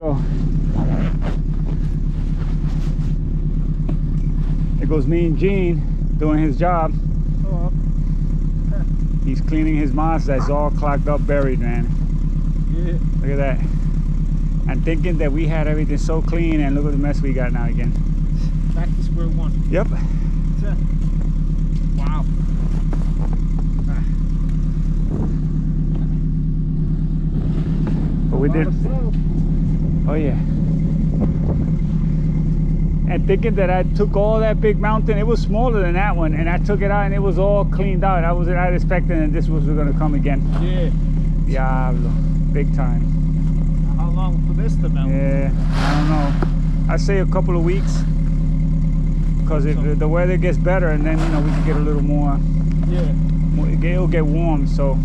Oh. There goes me and Gene doing his job. Oh. He's cleaning his Mazda that's all clogged up, buried, man. Yeah. Look at that. I'm thinking that we had everything so clean, and look at the mess we got now again. Back to square one. Yep. Wow. But we did. Oh yeah. And thinking that I took all that big mountain, it was smaller than that one, and I took it out and it was all cleaned out. I was not expecting that this was going to come again. Yeah. Diablo. Big time. How long for this to melt? Yeah, I don't know. I'd say a couple of weeks. Because if the weather gets better, and then, you know, we can get a little more. Yeah. It'll get warm, so.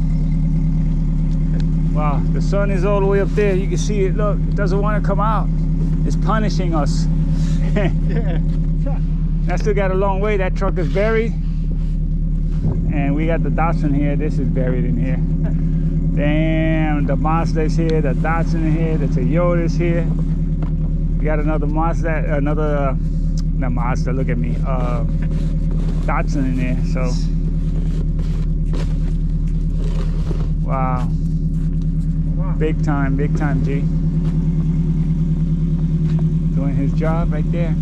Wow, the sun is all the way up there. You can see it. Look, it doesn't want to come out. It's punishing us. Yeah. I still got a long way. That truck is buried. And we got the Datsun here. This is buried in here. Damn, the Mazda's here, the Datsun is here, the Toyota's here. We got another Mazda, not Mazda, look at me, Datsun in there, so. Wow. Big time, G. Doing his job right there.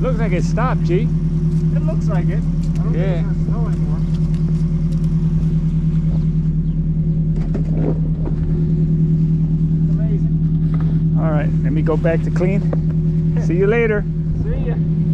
Looks like it stopped, G. It looks like it. I don't think it's gonna snow anymore. It's amazing. All right, let me go back to clean. See you later. See ya.